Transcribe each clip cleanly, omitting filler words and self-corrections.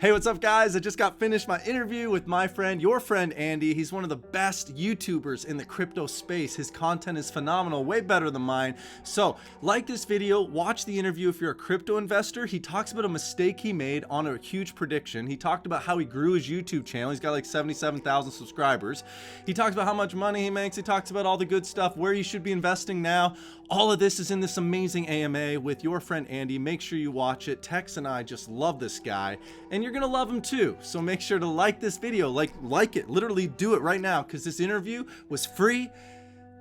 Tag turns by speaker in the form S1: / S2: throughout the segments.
S1: Hey, what's up, guys? I just got finished my interview with my friend, your friend Andy. He's one of the best YouTubers in the crypto space. His content is phenomenal, way better than mine. So, like this video, watch the interview if you're a crypto investor. He talks about a mistake he made on a huge prediction. He talked about how he grew his YouTube channel. He's got like 77,000 subscribers. He talks about how much money he makes. He talks about all the good stuff, where you should be investing now. All of this is in this amazing AMA with your friend Andy. Make sure you watch it. Tex and I just love this guy, and you're gonna love him too. So make sure to like this video, like it, literally do it right now, because this interview was free,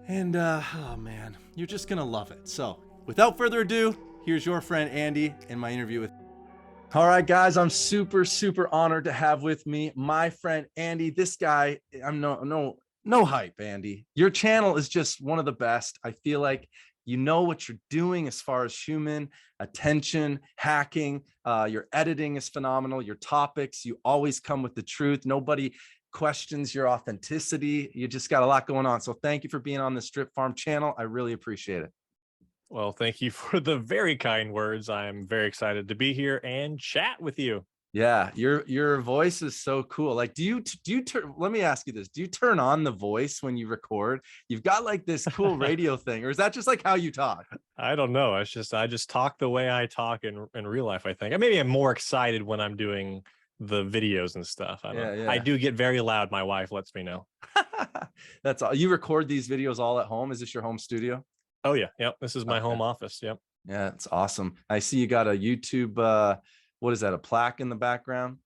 S1: and oh man, you're just gonna love it. So without further ado, here's your friend Andy and my interview with. All right, guys, I'm super honored to have with me my friend Andy. This guy, I'm no hype, Andy. Your channel is just one of the best. I feel like you know what you're doing as far as human attention, hacking. Your editing is phenomenal. Your topics, you always come with the truth. Nobody questions your authenticity. You just got a lot going on. So thank you for being on the Strip Farm channel. I really appreciate it.
S2: Well, thank you for the very kind words. I'm very excited to be here and chat with you.
S1: Yeah, your voice is so cool. Like, do you turn, let me ask you this. Do you turn on the voice when you record? You've got like this cool radio thing, or is that just like how you talk?
S2: I don't know. I just talk the way I talk in real life, I think. And maybe I'm more excited when I'm doing the videos and stuff. I don't know. I do get very loud. My wife lets me know.
S1: That's all. You record these videos all at home? Is this your home studio?
S2: Oh yeah. Yep. This is my home office. Yep.
S1: Yeah, it's awesome. I see you got a YouTube, what is that, a plaque in the background?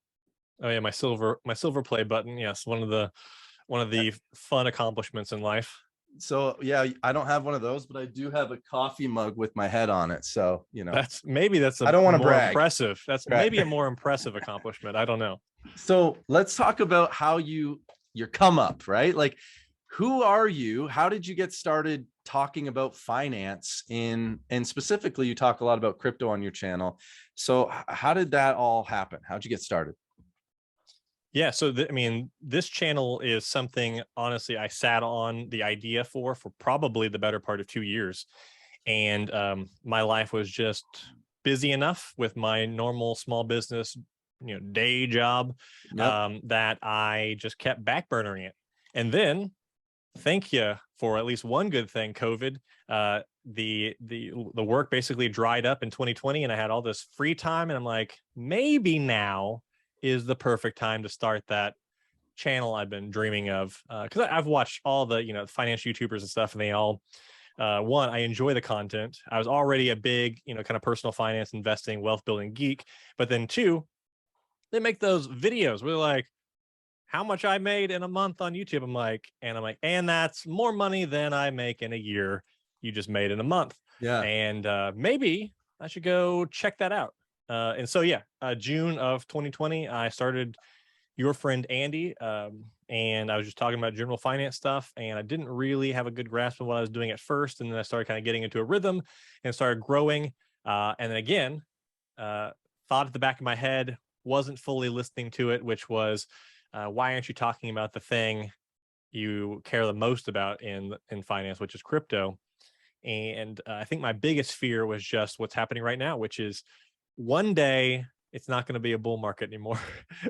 S2: Oh yeah, my silver play button. Yes, one of the fun accomplishments in life.
S1: So yeah, I don't have one of those, but I do have a coffee mug with my head on it. So, you know,
S2: that's
S1: I don't want to brag.
S2: Impressive. That's
S1: right.
S2: Maybe a more impressive accomplishment. I don't know.
S1: So let's talk about how your come up, right? Like, who are you? How did you get started talking about finance and specifically you talk a lot about crypto on your channel. So how did that all happen? How'd you get started?
S2: Yeah, so I mean, this channel is something, honestly, I sat on the idea for probably the better part of 2 years. And my life was just busy enough with my normal small business, day job, that I just kept backburnering it. And then, thank you for at least one good thing, COVID. The work basically dried up in 2020, and I had all this free time, and I'm like, maybe now is the perfect time to start that channel I've been dreaming of. Because I've watched all the finance YouTubers and stuff, and they all one, I enjoy the content. I was already a big kind of personal finance, investing, wealth building geek, but then two, they make those videos where they're like, how much I made in a month on YouTube. I'm like, and that's more money than I make in a year you just made in a month.
S1: Yeah.
S2: And maybe I should go check that out. And so, yeah, June of 2020, I started your friend Andy. And I was just talking about general finance stuff, and I didn't really have a good grasp of what I was doing at first. And then I started kind of getting into a rhythm and started growing. And then again, thought at the back of my head, wasn't fully listening to it, which was, why aren't you talking about the thing you care the most about in finance, which is crypto? And I think my biggest fear was just what's happening right now, which is one day it's not going to be a bull market anymore.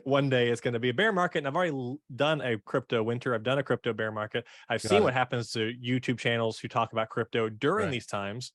S2: One day it's going to be a bear market. And I've already done a crypto winter. I've done a crypto bear market. I've seen what happens to YouTube channels who talk about crypto during these times.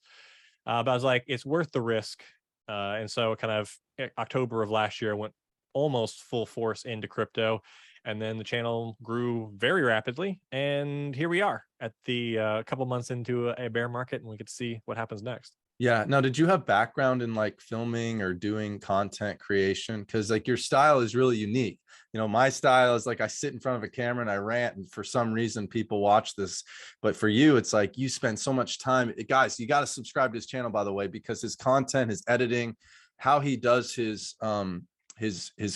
S2: But I was like, it's worth the risk. And so kind of October of last year, I went almost full force into crypto, and then the channel grew very rapidly, and here we are at the couple months into a bear market, and we get to see what happens next.
S1: Yeah. Now, did you have background in like filming or doing content creation? Because like your style is really unique. My style is like I sit in front of a camera and I rant, and for some reason people watch this. But for you, it's like you spend so much time. Guys, you got to subscribe to his channel, by the way, because his content, his editing, how he does his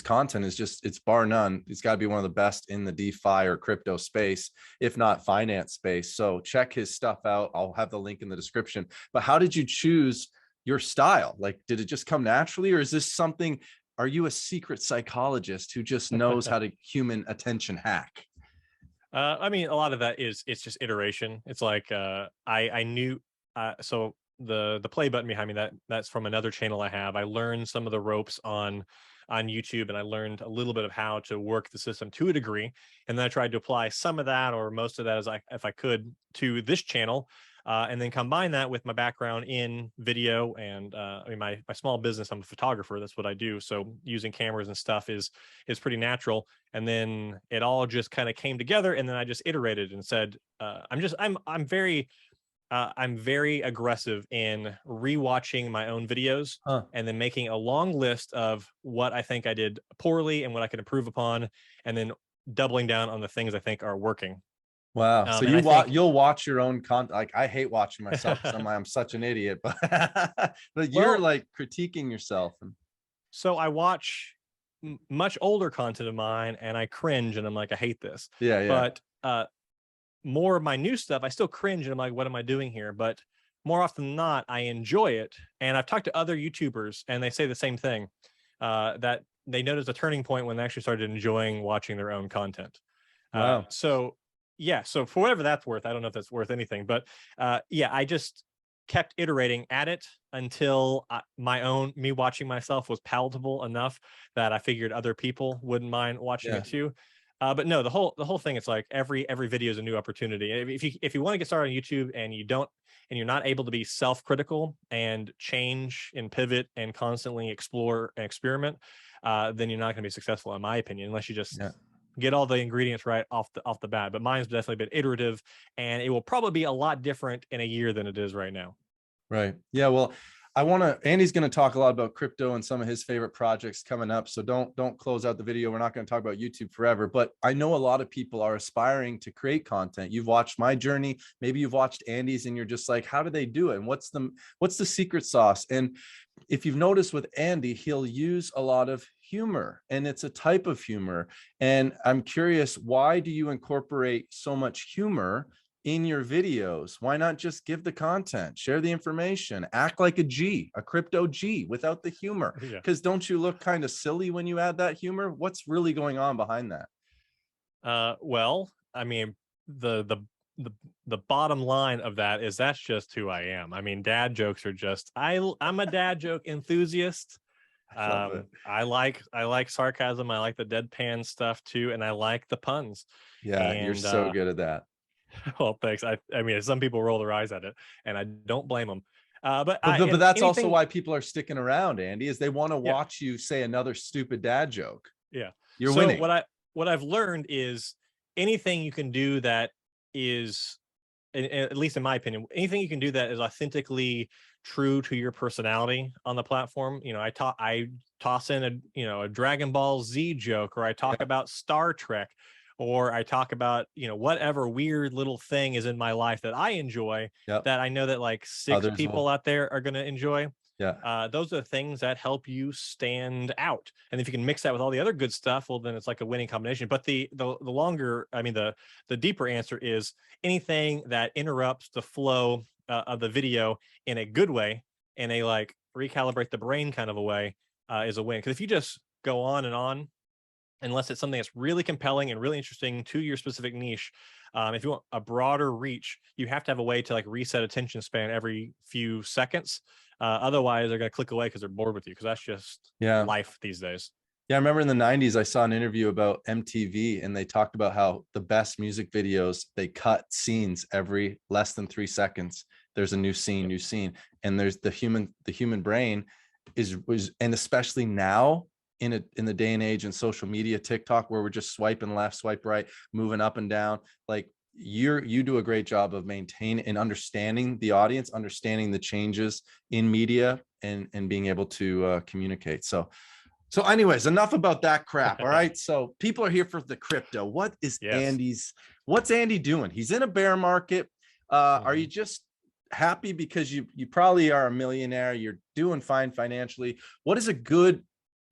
S1: content is just, it's bar none. It's got to be one of the best in the DeFi or crypto space, if not finance space. So check his stuff out. I'll have the link in the description. But how did you choose your style? Like, did it just come naturally, or is this something, are you a secret psychologist who just knows how to human attention hack?
S2: I mean, a lot of that it's just iteration. It's like I knew so the play button behind me, that's from another channel I have. I learned some of the ropes on on YouTube, and I learned a little bit of how to work the system to a degree. And then I tried to apply some of that or most of that if I could to this channel. And then combine that with my background in video and I mean, my small business. I'm a photographer. That's what I do. So using cameras and stuff is pretty natural. And then it all just kind of came together. And then I just iterated and said, I'm very aggressive in rewatching my own videos
S1: Huh.
S2: and then making a long list of what I think I did poorly and what I can improve upon, and then doubling down on the things I think are working.
S1: Wow. So
S2: And I think
S1: you'll watch your own content. Like I hate watching myself because I'm such an idiot, but but you're
S2: well,
S1: like critiquing yourself. And
S2: so I watch much older content of mine and I cringe and I'm like, I hate this.
S1: yeah, yeah.
S2: But more of my new stuff, I still cringe and I'm like, what am I doing here? But more often than not, I enjoy it. And I've talked to other YouTubers and they say the same thing, that they noticed a turning point when they actually started enjoying watching their own content.
S1: Wow.
S2: So yeah, so for whatever that's worth, I don't know if that's worth anything, but yeah, I just kept iterating at it until me watching myself was palatable enough that I figured other people wouldn't mind watching
S1: Yeah.
S2: it too. But no, the whole thing, it's like every video is a new opportunity. If you want to get started on YouTube and you're not able to be self-critical and change and pivot and constantly explore and experiment, then you're not going to be successful, in my opinion, unless you just get all the ingredients right off the bat. But mine's definitely been iterative, and it will probably be a lot different in a year than it is right now.
S1: Right. Yeah. Well, Andy's going to talk a lot about crypto and some of his favorite projects coming up. So don't close out the video. We're not going to talk about YouTube forever, but I know a lot of people are aspiring to create content. You've watched my journey. Maybe you've watched Andy's and you're just like, how do they do it? And what's the secret sauce? And if you've noticed with Andy, he'll use a lot of humor, and it's a type of humor. And I'm curious, why do you incorporate so much humor in your videos? Why not just give the content, share the information, act like a crypto G without the humor? Because don't you look kind of silly when you add that humor? What's really going on behind that?
S2: Well, I mean, the bottom line of that is that's just who I am. I mean, dad jokes are just I'm a dad joke enthusiast. I like sarcasm. I like the deadpan stuff too, and I like the puns.
S1: Yeah,
S2: and,
S1: you're so good at that.
S2: Well, thanks. I mean, some people roll their eyes at it, and I don't blame them.
S1: But that's also why people are sticking around, Andy, is they want to watch you say another stupid dad joke.
S2: Yeah,
S1: you're winning.
S2: What I've learned is anything you can do that is, at least in my opinion, anything you can do that is authentically true to your personality on the platform. You know, I toss in a Dragon Ball Z joke, or I talk about Star Trek, or I talk about, whatever weird little thing is in my life that I enjoy, that I know that like six people out there are going to enjoy.
S1: Yeah.
S2: Those are the things that help you stand out. And if you can mix that with all the other good stuff, well, then it's like a winning combination. But the deeper answer is anything that interrupts the flow of the video in a good way, in a like recalibrate the brain kind of a way, is a win. Because if you just go on and on, unless it's something that's really compelling and really interesting to your specific niche, if you want a broader reach, you have to have a way to like reset attention span every few seconds. Otherwise, they're going to click away because they're bored with you, because that's just life these days.
S1: Yeah, I remember in the 90s, I saw an interview about MTV, and they talked about how the best music videos, they cut scenes every less than 3 seconds. There's a new scene, and there's the human brain and especially now in the day and age in social media, TikTok, where we're just swiping left, swipe right, moving up and down. Like you do a great job of maintaining and understanding the audience, understanding the changes in media, and being able to communicate. So anyways, enough about that crap. All right. So people are here for the crypto. What's Andy doing? He's in a bear market. Are you just happy because you probably are a millionaire? You're doing fine financially. What does a good,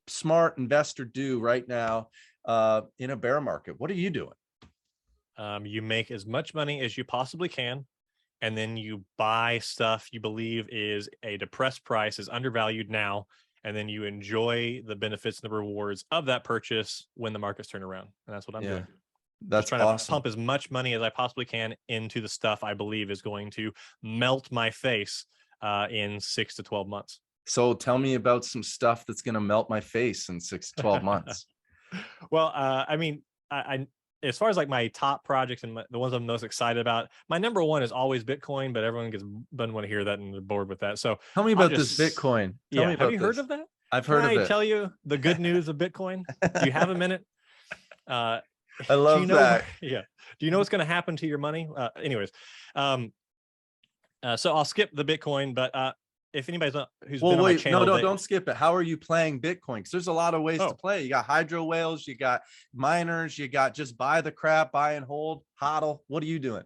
S1: smart investor do right now in a bear market? What are you doing?
S2: You make as much money as you possibly can, and then you buy stuff you believe is a depressed price, is undervalued now, and then you enjoy the benefits and the rewards of that purchase when the markets turn around. And that's what I'm doing.
S1: That's
S2: just trying to pump as much money as I possibly can into the stuff I believe is going to melt my face in 6 to 12 months.
S1: So tell me about some stuff that's going to melt my face in 6 to 12 months.
S2: Well, I mean, I as far as like my top projects and the ones I'm most excited about, my number one is always Bitcoin, but everyone doesn't want to hear that and they're bored with that. So
S1: Tell me
S2: I'll
S1: about this
S2: just,
S1: Bitcoin. Tell me
S2: yeah. Have
S1: about
S2: you heard
S1: this.
S2: of that?
S1: I've
S2: Can
S1: heard of
S2: I
S1: it.
S2: tell you the good news of Bitcoin? Do you have a minute? Uh,
S1: I
S2: do you
S1: love
S2: know?
S1: that.
S2: Yeah. Do you know what's going to happen to your money? Anyways, um, so I'll skip the Bitcoin, but if anybody's who's
S1: Well,
S2: been on my
S1: wait, no,
S2: channel,
S1: no, don't skip it. How are you playing Bitcoin? Because there's a lot of ways to
S2: oh,
S1: play. You got hydro whales, you got miners, you got just buy the crap, buy and hold, hodl. What are you doing?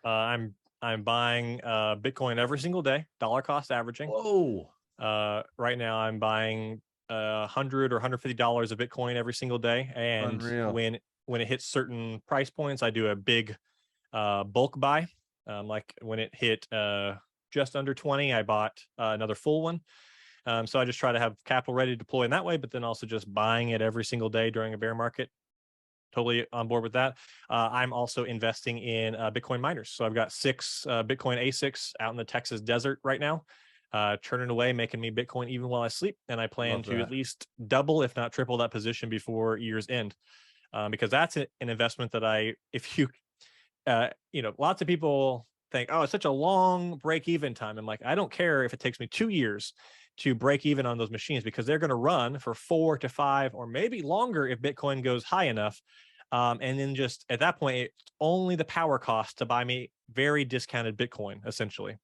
S2: I'm buying Bitcoin every single day, dollar cost averaging.
S1: Whoa.
S2: Right now I'm buying $100 or $150 of Bitcoin every single day, and
S1: Unreal.
S2: when it hits certain price points, I do a big bulk buy. Like when it hit just under 20, I bought another full one. So I just try to have capital ready to deploy in that way, but then also just buying it every single day during a bear market. Totally on board with that. I'm also investing in Bitcoin miners. So I've got 6 Bitcoin ASICs out in the Texas desert right now, churning away, making me Bitcoin even while I sleep. And I plan
S1: Love
S2: to at
S1: that.
S2: least double, if not triple, that position before year's end, because that's an investment that if you, lots of people think, oh, it's such a long break even time. I'm like, I don't care if it takes me 2 years to break even on those machines, because they're going to run for 4 to 5 or maybe longer if Bitcoin goes high enough. And then just at that point, it's only the power cost to buy me very discounted Bitcoin, essentially.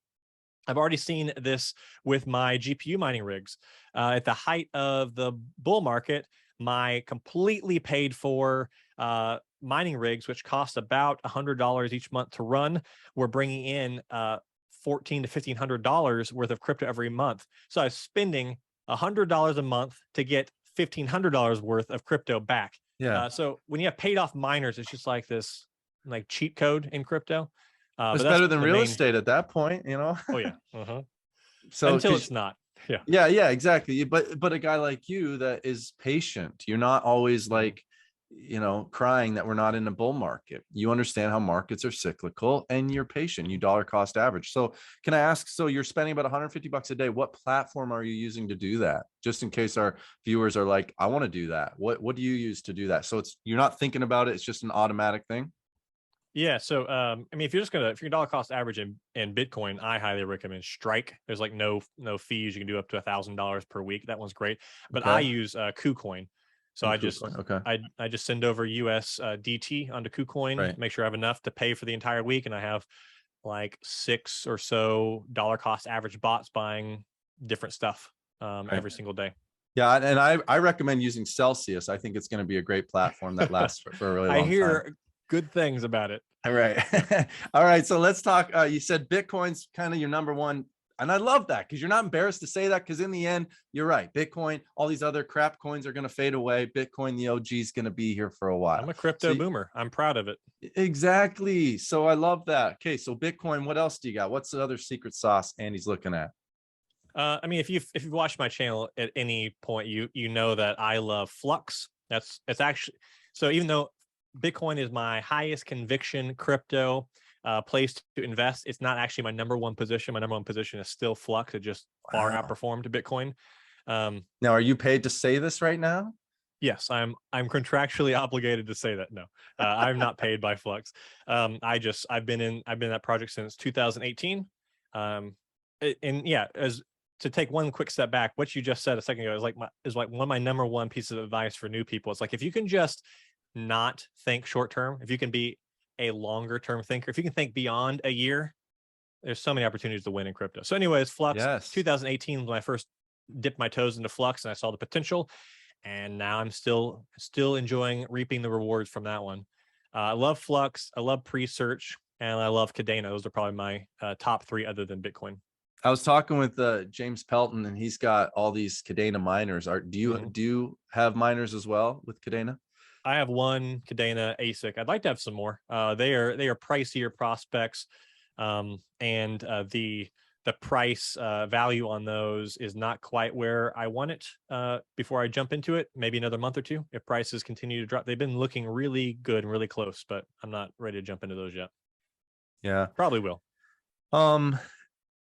S2: I've already seen this with my GPU mining rigs. At the height of the bull market, my completely paid for mining rigs, which cost about $100 each month to run, were bringing in $1,400 to $1,500 worth of crypto every month. So I was spending $100 a month to get $1,500 worth of crypto back.
S1: Yeah.
S2: So when you have paid off miners, it's just like this like cheat code in crypto. But
S1: It's
S2: that's
S1: better than
S2: the
S1: real
S2: main.
S1: estate at that point,
S2: Oh yeah. Uh-huh.
S1: So,
S2: Until
S1: because
S2: it's not. Yeah.
S1: yeah, yeah, exactly. But a guy like you that is patient, you're not always
S2: Mhm.
S1: like, crying that we're not in a bull market. You understand how markets are cyclical and you're patient. You dollar cost average. So can I ask, so you're spending about 150 bucks a day. What platform are you using to do that? Just in case our viewers are like, I want to do that. What do you use to do that? So you're not thinking about it, it's just an automatic thing.
S2: Yeah. So I mean, if you're dollar cost average in Bitcoin, I highly recommend Strike. There's like no fees. You can do up to $1,000 per week. That one's great. But I
S1: Okay.
S2: use KuCoin. So
S1: Oh, cool. Okay.
S2: I just send over US DT onto KuCoin,
S1: Right.
S2: make sure I have enough to pay for the entire week, and I have like 6 or so dollar cost average bots buying different stuff
S1: Right.
S2: every single day.
S1: Yeah, and I recommend using Celsius. I think it's going to be a great platform that lasts for a really
S2: I
S1: long time.
S2: hear good things about it.
S1: All right. All right. So let's talk. You said Bitcoin's kind of your number one. And I love that because you're not embarrassed to say that, because in the end, you're right. Bitcoin, all these other crap coins are going to fade away. Bitcoin, the OG, is going to be here for a while.
S2: I'm a
S1: So
S2: crypto boomer. I'm proud of it.
S1: exactly. So I love that. Okay. So Bitcoin, what else do you got? What's the other secret sauce Andy's looking at?
S2: I mean, if you've watched my channel at any point, you know that I love Flux. It's actually, so even though Bitcoin is my highest conviction crypto place to invest, it's not actually my number one position. My number one position is still Flux. It just far
S1: Wow.
S2: outperformed Bitcoin. Um,
S1: Now, are you paid to say this right now?
S2: yes, I'm contractually obligated to say that. No, I'm not paid by Flux. I've been in that project since 2018. And yeah, as to take one quick step back, what you just said a second ago is like one of my number one pieces of advice for new people. It's like, if you can just not think short term, if you can be a longer term thinker, if you can think beyond a year, there's so many opportunities to win in crypto. So anyways, Flux
S1: Yes.
S2: 2018 was when I first dipped my toes into Flux and I saw the potential, and now I'm still enjoying reaping the rewards from that one. I love Flux, I love Pre-Search, and I love Cadena. Those are probably my top 3 other than Bitcoin.
S1: I was talking with James Pelton, and he's got all these Cadena miners.
S2: Mhm.
S1: Do you have miners as well with Cadena?
S2: I have one Cadena ASIC. I'd like to have some more. They are pricier prospects, and the price value on those is not quite where I want it. Before I jump into it, maybe another month or two, if prices continue to drop. They've been looking really good and really close, but I'm not ready to jump into those yet.
S1: Yeah.
S2: Probably will.
S1: Um.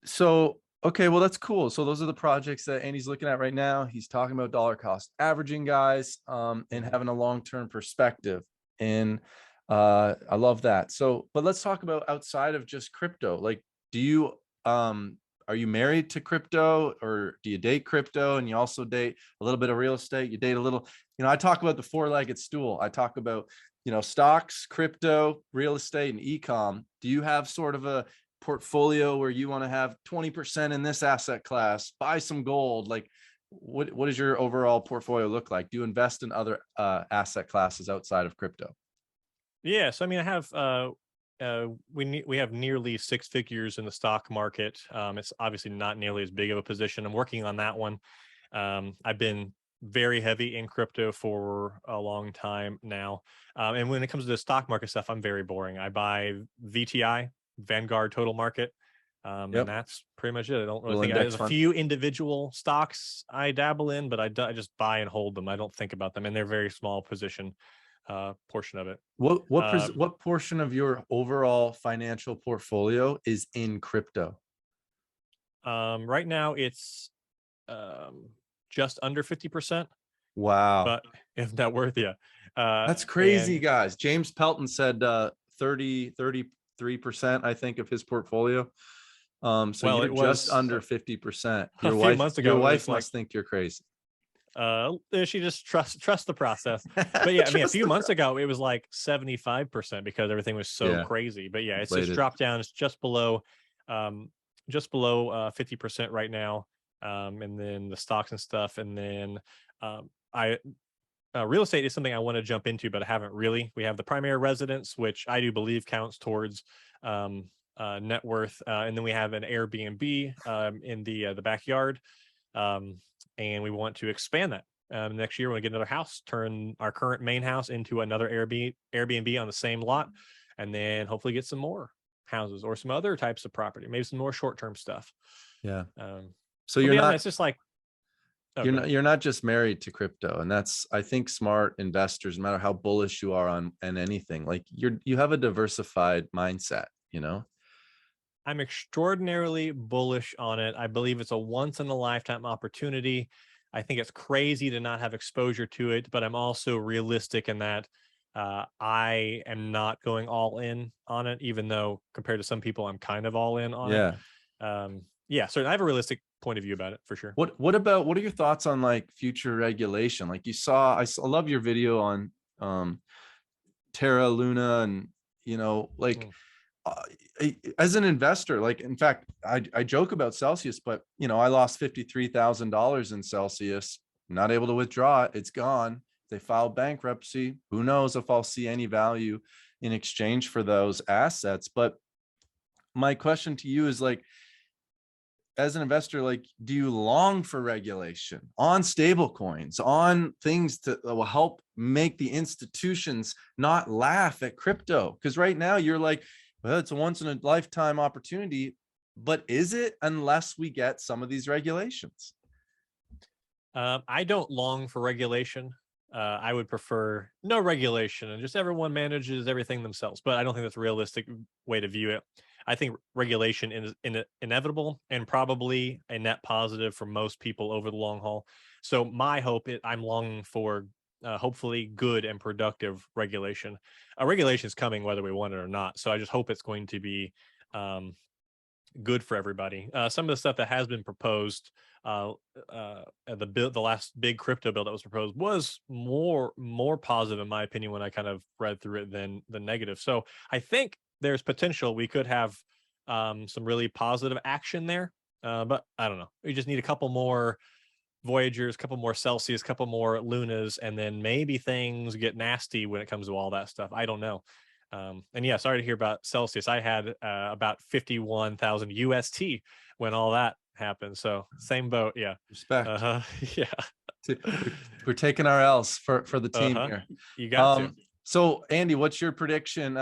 S1: So Okay, well, that's cool. So those are the projects that Andy's looking at right now. He's talking about dollar cost averaging, guys, and
S2: Mhm.
S1: having a long-term perspective. And I love that. So, but let's talk about outside of just crypto. Like, do you are you married to crypto, or do you date crypto and you also date a little bit of real estate? You date a little, I talk about the four-legged stool. I talk about, stocks, crypto, real estate, and e-com. Do you have sort of a portfolio where you want to have 20% in this asset class, buy some gold? Like, what does your overall portfolio look like? Do you invest in other asset classes outside of crypto?
S2: Yeah, so I mean, I have we have nearly six figures in the stock market. It's obviously not nearly as big of a position. I'm working on that one. I've been very heavy in crypto for a long time now, and when it comes to the stock market stuff, I'm very boring. I buy VTI, Vanguard Total Market, and
S1: Yep.
S2: that's pretty much it. I don't really
S1: Little
S2: think
S1: index
S2: there's a
S1: fund.
S2: few individual stocks I dabble in, but I just buy and hold them. I don't think about them, and they're very small position portion of it. Um,
S1: What portion of your overall financial portfolio is in crypto?
S2: right now, it's um, just under 50%,
S1: Wow.
S2: but if not worth, yeah.
S1: That's crazy,
S2: And
S1: guys. James Pelton said 33%, I think, of his portfolio. So
S2: well,
S1: you're
S2: it
S1: just
S2: was
S1: under 50%.
S2: a few months
S1: Your
S2: ago. It
S1: wife
S2: was like
S1: must think you're crazy.
S2: she just trust the process. But yeah, I mean, a
S1: Trust
S2: few
S1: the
S2: months
S1: process.
S2: ago, it was like 75% because everything was so
S1: Yeah,
S2: crazy. But yeah, it's just
S1: inflated.
S2: dropped down. It's um, just below 50% right now. And then the stocks and stuff, and then I real estate is something I want to jump into, but I haven't really. We have the primary residence, which I do believe counts towards net worth, and then we have an Airbnb in the backyard, um, and we want to expand that. Next year, we're gonna get another house, turn our current main house into another Airbnb on the same lot, and then hopefully get some more houses or some other types of property, maybe some more short term stuff.
S1: Yeah.
S2: Um,
S1: So
S2: but beyond that, it's just like, oh, go ahead.
S1: you're not just married to crypto, and that's, I think, smart investors, no matter how bullish you are on and anything, like you have a diversified mindset, you know?
S2: I'm extraordinarily bullish on it. I believe it's a once in a lifetime opportunity. I think it's crazy to not have exposure to it, but I'm also realistic in that I am not going all in on it, even though compared to some people, I'm kind of all in on it.
S1: Yeah.
S2: Yeah, so I have a realistic point of view about it for sure.
S1: What are your thoughts on like future regulation? Like, you saw, I love your video on um Terra Luna, and like,
S2: Mm.
S1: uh, as an investor, like, in fact, I joke about Celsius, but I lost $53,000 in Celsius. Not able to withdraw it. It's gone. They filed bankruptcy. Who knows if I'll see any value in exchange for those assets? But my question to you is, like, as an investor, like, do you long for regulation on stable coins, on things that will help make the institutions not laugh at crypto? Because right now you're like, well, it's a once in a lifetime opportunity, but is it, unless we get some of these regulations?
S2: I don't long for regulation. I would prefer no regulation and just everyone manages everything themselves. But I don't think that's a realistic way to view it. I think regulation is inevitable and probably a net positive for most people over the long haul. So my hope is I'm longing for hopefully good and productive regulation. Regulation is coming whether we want it or not. So I just hope it's going to be um, good for everybody. Some of the stuff that has been proposed, the last big crypto bill that was proposed was more positive in my opinion when I kind of read through it than the negative. So I think there's potential we could have some really positive action there. But I don't know. We just need a couple more Voyagers, a couple more Celsius, a couple more Lunas, and then maybe things get nasty when it comes to all that stuff. I don't know. And yeah, sorry to hear about Celsius. I had about 51,000 UST when all that happened. So same boat. Yeah.
S1: Respect.
S2: Uh-huh. Yeah.
S1: We're taking our L's for the team
S2: Uh-huh.
S1: here.
S2: You got to.
S1: So Andy, what's your prediction?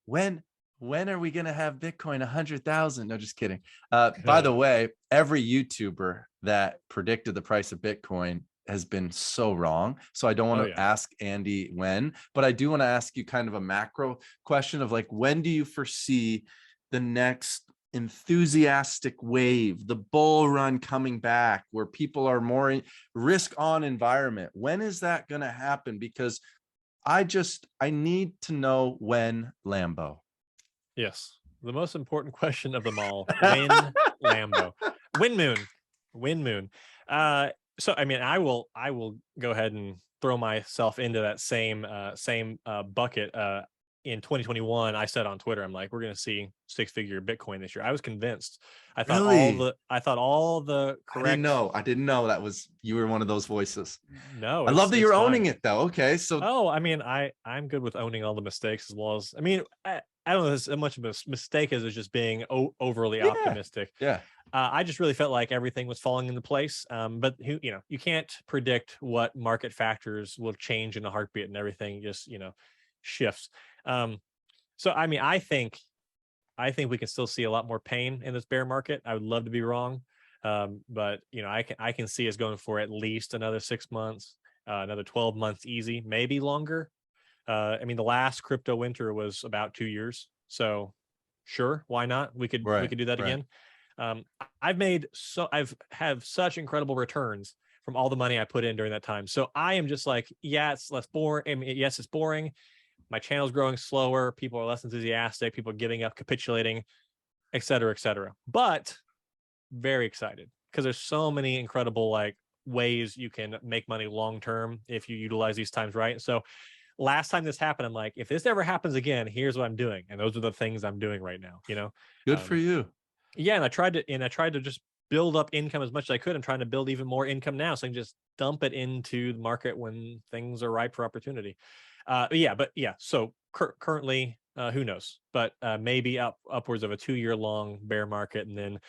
S1: When when are we gonna have Bitcoin 100,000? No, just kidding. By the way, every YouTuber that predicted the price of Bitcoin has been so wrong. So I don't want
S2: Oh
S1: to
S2: yeah.
S1: ask Andy when, but I do want to ask you kind of a macro question of, like, when do you foresee the next enthusiastic wave, the bull run coming back where people are more risk on environment? When is that going to happen? Because I need to know when, Lambo.
S2: Yes. The most important question of them all, when Lambo, when moon. So, I mean, I will go ahead and throw myself into that same bucket. In 2021, I said on Twitter, I'm like, we're going to see 6-figure Bitcoin this year. I was convinced.
S1: Really?
S2: I thought all the correct.
S1: I didn't know that was, you were one of those voices.
S2: No,
S1: I love that
S2: it's
S1: you're
S2: fine.
S1: owning it though. Okay. So,
S2: Oh, I mean, I'm good with owning all the mistakes as well as, I mean, I don't know if it's as much of a mistake as it's just being overly
S1: yeah.
S2: optimistic.
S1: Yeah.
S2: I just really felt like everything was falling into place. But you can't predict what market factors will change in a heartbeat, and everything just, shifts. So, I mean, I think we can still see a lot more pain in this bear market. I would love to be wrong. But I can see us going for at least another 6 months, another 12 months easy, maybe longer. I mean, the last crypto winter was about 2 years. So sure, why not? We could do that again. I've have such incredible returns from all the money I put in during that time. So I am just like, yeah, it's less boring. I mean, yes, it's boring. My channel's growing slower. People are less enthusiastic. People are giving up, capitulating, et cetera, et cetera. But very excited because there's so many incredible like ways you can make money long term if you utilize these times right. So last time this happened, I'm like, if this ever happens again, here's what I'm doing, and those are the things I'm doing right now.
S1: Good for you.
S2: Yeah, and I tried to just build up income as much as I could. I'm trying to build even more income now, so I can just dump it into the market when things are ripe for opportunity. So currently, who knows? But maybe upwards of a 2-year long bear market, and then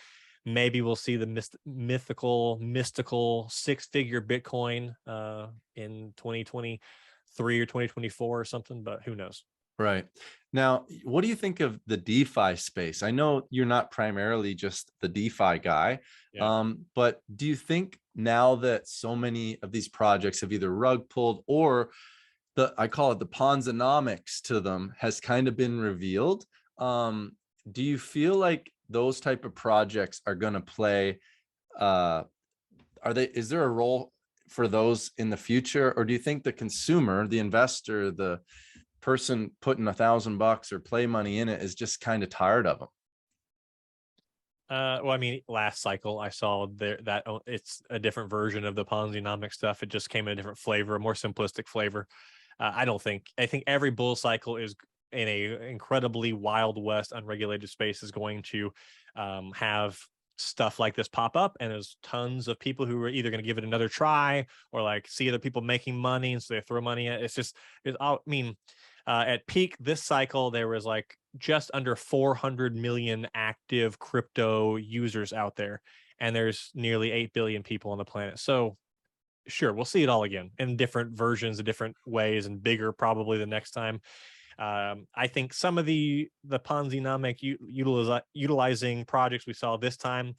S2: maybe we'll see the mystical 6-figure Bitcoin in 2023 or 2024 or something. But who knows?
S1: Right. Now, what do you think of the DeFi space? I know you're not primarily just the DeFi guy,
S2: Yeah.
S1: but do you think now that so many of these projects have either rug pulled or I call it the Ponzonomics to them has kind of been revealed? Do you feel like those type of projects are going to play? Is there a role for those in the future, or do you think the consumer, the investor, the person putting $1,000 or play money in it is just kind of tired of them?
S2: Well, I mean, last cycle I saw that it's a different version of the Ponzi-nomic stuff. It just came in a different flavor, a more simplistic flavor. I think every bull cycle is in a incredibly wild west, unregulated space is going to have stuff like this pop up, and there's tons of people who are either going to give it another try or like see other people making money, and so they throw money at it. At peak this cycle, there was like just under 400 million active crypto users out there, and there's nearly 8 billion people on the planet. So sure, we'll see it all again in different versions, in different ways, and bigger probably the next time. I think some of the Ponzi-nomic utilizing projects we saw this time,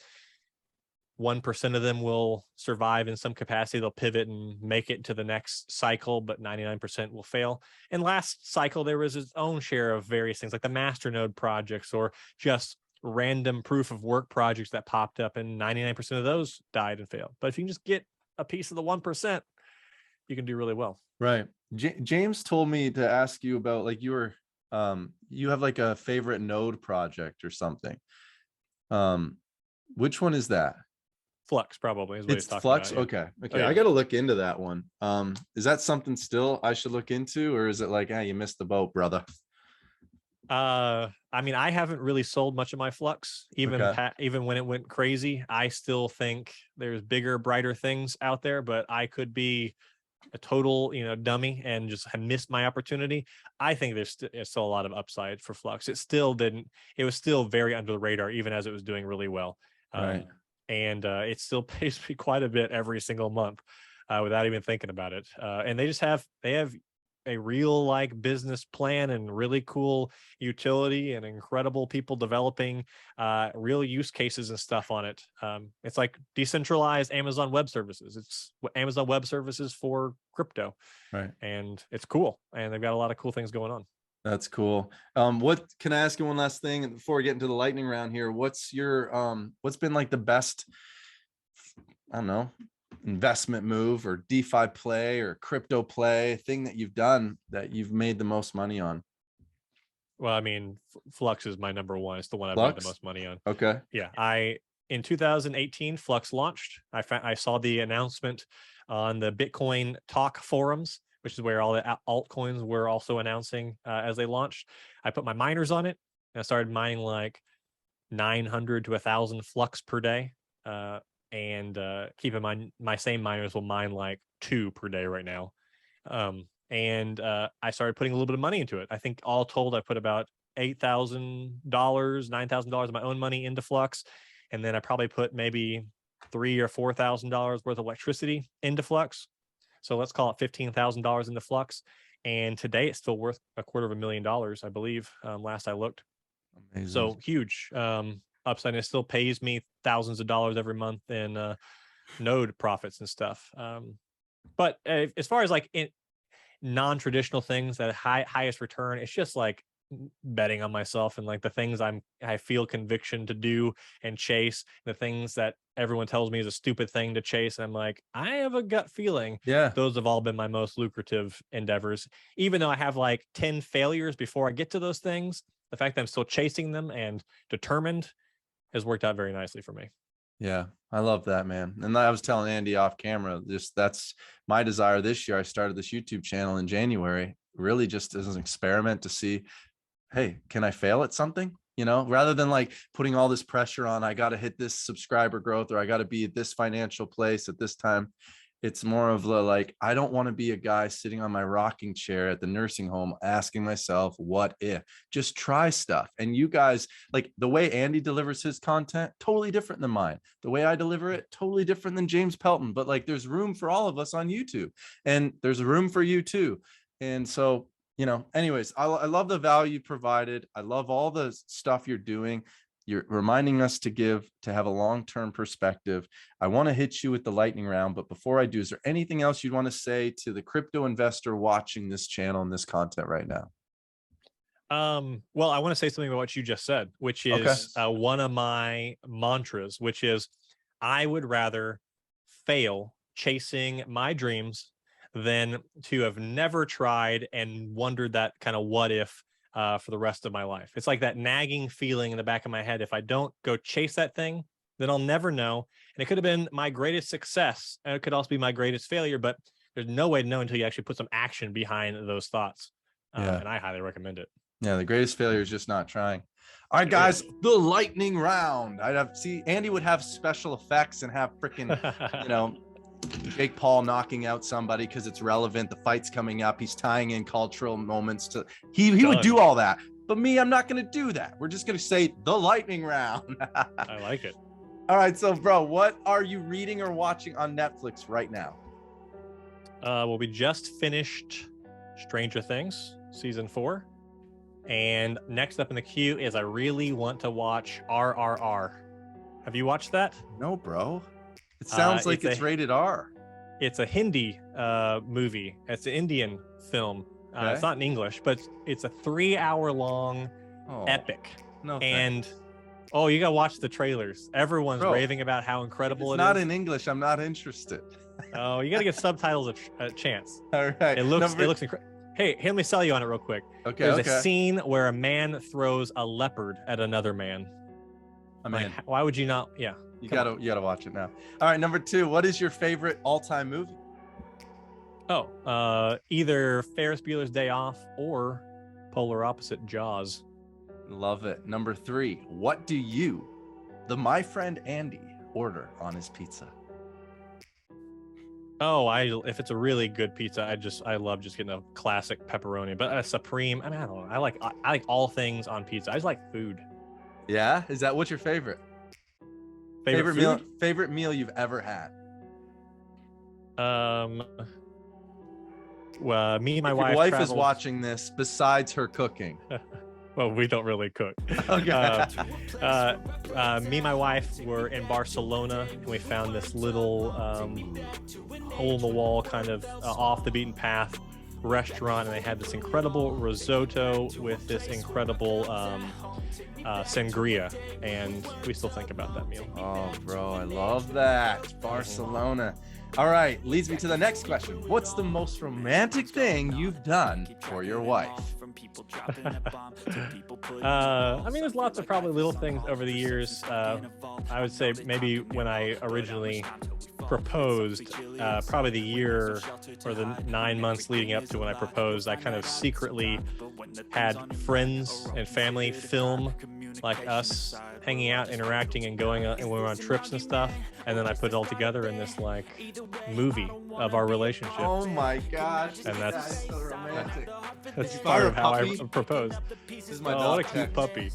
S2: 1% of them will survive in some capacity. They'll pivot and make it to the next cycle, but 99% will fail. And last cycle, there was its own share of various things like the masternode projects or just random proof of work projects that popped up, and 99% of those died and failed. But if you can just get a piece of the 1%, you can do really well.
S1: Right. James told me to ask you about like you have like a favorite node project or something. Which one is that?
S2: Flux probably is what
S1: It's
S2: he's talking
S1: Flux.
S2: about. Yeah.
S1: Okay.
S2: Oh, yeah.
S1: I got to look into that one. Is that something still I should look into, or is it like, you missed the boat, brother?
S2: I mean, I haven't really sold much of my Flux, even when it went crazy. I still think there's bigger, brighter things out there, but I could be a total, dummy and just have missed my opportunity. I think there's still a lot of upside for Flux. It was still very under the radar, even as it was doing really well.
S1: Right.
S2: And it still pays me quite a bit every single month without even thinking about it. And they have a real like business plan and really cool utility and incredible people developing real use cases and stuff on it. It's like decentralized Amazon Web Services. It's Amazon Web Services for crypto.
S1: Right.
S2: And it's cool. And they've got a lot of cool things going on.
S1: That's cool. What can I ask you one last thing before we get into the lightning round here? What's been like the best, I don't know, investment move or DeFi play or crypto play thing that you've done that you've made the most money on?
S2: Well, I mean, Flux is my number one. It's the one I've made the
S1: Flux?
S2: most money on.
S1: Okay.
S2: Yeah, in 2018, Flux launched. I saw the announcement on the Bitcoin Talk forums, which is where all the altcoins were also announcing as they launched. I put my miners on it, and I started mining like 900 to 1,000 Flux per day. And keep in mind, my same miners will mine like 2 per day right now. And I started putting a little bit of money into it. I think all told, I put about $8,000, $9,000 of my own money into Flux, and then I probably put maybe $3,000 or $4,000 worth of electricity into Flux. So let's call it $15,000 into Flux. And today it's still worth $250,000, I believe. Last I looked.
S1: Amazing.
S2: So huge upside. And it still pays me thousands of dollars every month in node profits and stuff. But as far as like non-traditional things that highest return, it's just like betting on myself and like the things I feel conviction to do and chase, the things that everyone tells me is a stupid thing to chase, and I'm like, I have a gut feeling.
S1: Yeah,
S2: those have all been my most lucrative endeavors. Even though I have like 10 failures before I get to those things, the fact that I'm still chasing them and determined has worked out very nicely for me.
S1: yeah, I love that, man. And I was telling Andy off camera, just that's my desire this year. I started this YouTube channel in January, really just as an experiment to see, hey, can I fail at something? You know, rather than like putting all this pressure on, I got to hit this subscriber growth or I got to be at this financial place at this time. It's more of the like, I don't want to be a guy sitting on my rocking chair at the nursing home asking myself, what if? Just try stuff. And you guys, like the way Andy delivers his content, totally different than mine. The way I deliver it, totally different than James Pelton. But like there's room for all of us on YouTube, and there's room for you too. And so, you know, anyways, I love the value provided. I love all the stuff you're doing. You're reminding us to have a long-term perspective. I want to hit you with the lightning round, but before I do, is there anything else you'd want to say to the crypto investor watching this channel and this content right now?
S2: Well, I want to say something about what you just said, which is one of my mantras, which is I would rather fail chasing my dreams than to have never tried and wondered that kind of what if for the rest of my life. It's like that nagging feeling in the back of my head. If I don't go chase that thing, then I'll never know. And it could have been my greatest success, and it could also be my greatest failure, but there's no way to know until you actually put some action behind those thoughts. And I highly recommend it.
S1: Yeah, the greatest failure is just not trying. All right, guys, the lightning round. Andy would have special effects and have freaking, you know, Jake Paul knocking out somebody because it's relevant. The fight's coming up. He's tying in cultural moments to he would do all that. But me, I'm not going to do that. We're just going to say the lightning round.
S2: I like it.
S1: All right. So, bro, what are you reading or watching on Netflix right now?
S2: Well, we just finished Stranger Things season 4. And next up in the queue is I really want to watch RRR. Have you watched that?
S1: No, bro. It sounds like it's rated R.
S2: It's a Hindi movie. It's an Indian film. It's not in English, but it's a 3-hour-long epic.
S1: No,
S2: and you gotta watch the trailers. Everyone's raving about how incredible it is.
S1: It's not in English. I'm not interested.
S2: Oh, you gotta give subtitles a chance.
S1: All right.
S2: It looks incredible. Hey, let me sell you on it real quick.
S1: Okay.
S2: There's a scene where a man throws a leopard at another man. Why would you not? Yeah.
S1: You gotta watch it now. All right, number 2. What is your favorite all-time movie?
S2: Either Ferris Bueller's Day Off or polar opposite Jaws.
S1: Love it. Number 3. What do you, my friend Andy, order on his pizza?
S2: If it's a really good pizza, I love just getting a classic pepperoni, but a supreme. I mean, I don't know. I like all things on pizza. I just like food.
S1: Yeah, is that what's your favorite? Favorite meal you've ever had?
S2: Well, me and my wife.
S1: Your wife is watching this. Besides her cooking.
S2: Well, we don't really cook.
S1: Okay.
S2: Me and my wife were in Barcelona, and we found this little hole in the wall, kind of off the beaten path restaurant, and they had this incredible risotto with this incredible sangria, and we still think about that meal.
S1: Oh, bro, I love that. Barcelona. All right, leads me to the next question. What's the most romantic thing you've done for your wife?
S2: I mean, there's lots of probably little things over the years. I would say maybe when I originally proposed, probably the year or the 9 months leading up to when I proposed, I kind of secretly had friends and family film like us hanging out, interacting, and going and we were on trips and stuff, and then I put it all together in this like movie of our relationship.
S1: Oh my gosh,
S2: and that's
S1: so romantic.
S2: That's part of how I proposed.
S1: This is my
S2: dog. What a cute puppy.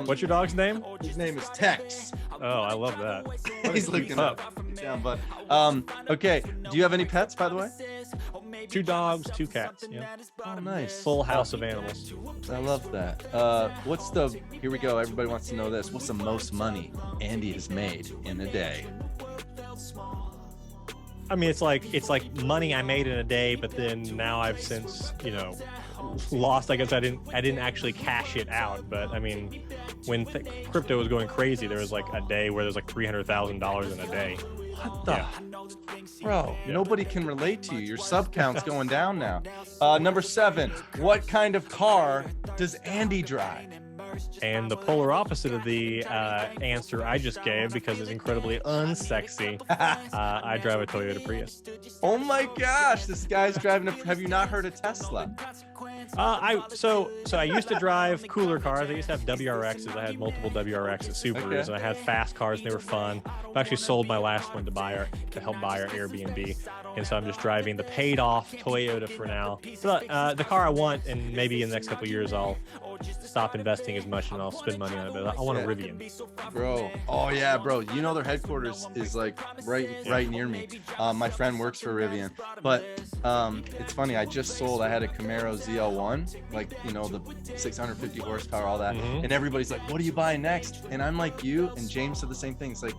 S2: What's your dog's name?
S1: His name is Tex.
S2: Oh, I love that.
S1: He's looking up. Down, bud. Okay. Do you have any pets, by the way?
S2: 2 dogs, 2 cats. Yeah.
S1: Oh, nice.
S2: Full house of animals.
S1: I love that. Here we go. Everybody wants to know this. What's the most money Andy has made in a day?
S2: I mean, it's like money I made in a day, but then now I've since, lost. I guess I didn't actually cash it out, but I mean, when crypto was going crazy, there was like a day where there's like $300,000 in a day.
S1: What the?
S2: Yeah.
S1: Bro, nobody can relate to you. Your sub count's going down now. Number 7, what kind of car does Andy drive?
S2: And the polar opposite of the answer I just gave, because it's incredibly unsexy, I drive a Toyota Prius.
S1: Oh my gosh, this guy's driving have you not heard of Tesla?
S2: So I used to drive cooler cars. I used to have WRXs. I had multiple WRXs, Subarus, and I had fast cars, and they were fun. I actually sold my last one to help buy our Airbnb, and so I'm just driving the paid-off Toyota for now. But the car I want, and maybe in the next couple of years I'll stop investing as much and I'll spend money on it. But I want a Rivian.
S1: Bro, oh yeah, bro. You know their headquarters is like right near me. My friend works for Rivian, but it's funny. I just sold. I had a Camaro ZL1, like the 650 horsepower, all that, and everybody's like, "What are you buying next?" And I'm like, you and James said the same thing. It's like,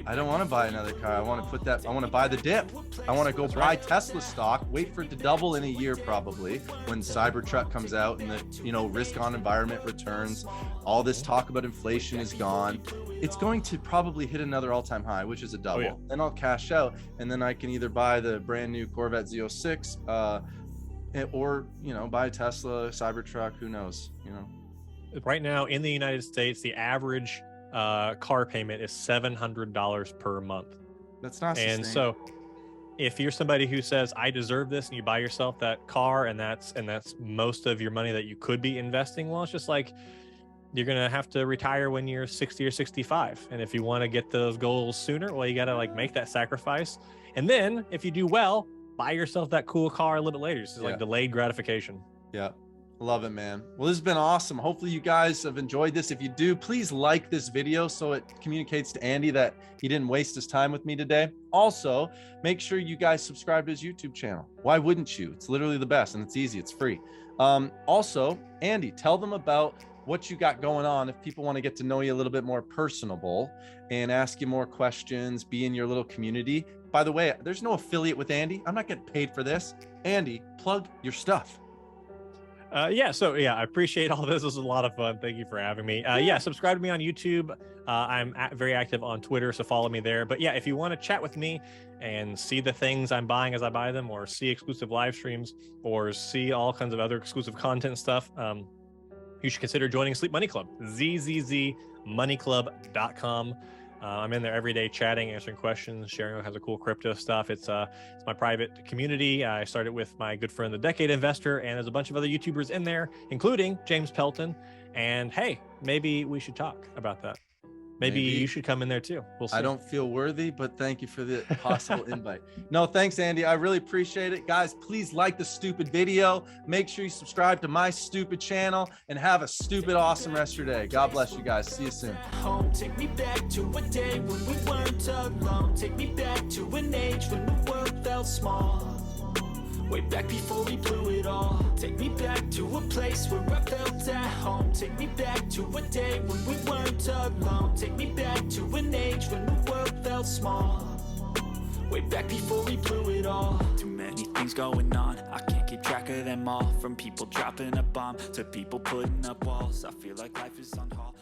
S1: I don't want to buy another car. I want to buy the dip. I want to go buy Tesla stock, wait for it to double in a year probably when Cybertruck comes out and the risk on environment returns. All this talk about inflation is gone. It's going to probably hit another all-time high, which is a double. Oh, yeah. Then I'll cash out, and then I can either buy the brand new Corvette Z06 or buy a Tesla, Cybertruck, who knows,
S2: Right now in the United States, the average car payment is $700 per month.
S1: That's not
S2: sustainable. And so if you're somebody who says I deserve this, and you buy yourself that car, and that's most of your money that you could be investing, well, it's just like you're gonna have to retire when you're 60 or 65, and if you want to get those goals sooner, well, you gotta make that sacrifice, and then if you do well, buy yourself that cool car a little bit later. It's like delayed gratification.
S1: Yeah. Love it, man. Well, this has been awesome. Hopefully you guys have enjoyed this. If you do, please like this video so it communicates to Andy that he didn't waste his time with me today. Also, make sure you guys subscribe to his YouTube channel. Why wouldn't you? It's literally the best, and it's easy. It's free. Also, Andy, tell them about what you got going on if people want to get to know you a little bit more personable and ask you more questions, be in your little community. By the way, there's no affiliate with Andy. I'm not getting paid for this. Andy, plug your stuff.
S2: I appreciate all this. This was a lot of fun. Thank you for having me. Subscribe to me on YouTube. I'm very active on Twitter, so follow me there. But yeah, if you want to chat with me and see the things I'm buying as I buy them, or see exclusive live streams, or see all kinds of other exclusive content stuff, you should consider joining Sleep Money Club, zzzmoneyclub.com. I'm in there every day chatting, answering questions, sharing all kinds of cool crypto stuff. It's my private community. I started with my good friend, the Decade Investor, and there's a bunch of other YouTubers in there, including James Pelton. And hey, maybe we should talk about that. Maybe you should come in there too. We'll see.
S1: I don't feel worthy, but thank you for the possible invite. No, thanks, Andy. I really appreciate it. Guys, please like the stupid video. Make sure you subscribe to my stupid channel, and have a stupid, awesome rest of your day. God bless you guys. See you soon.
S3: Take me back to a day when we weren't alone. Take me back to an age when the world felt small. Way back before we blew it all. Take me back to a place where I felt at home. Take me back to a day when we weren't alone. Take me back to an age when the world felt small. Way back before we blew it all. Too many things going on, I can't get keep track of them all. From people dropping a bomb to people putting up walls, I feel like life is on hold.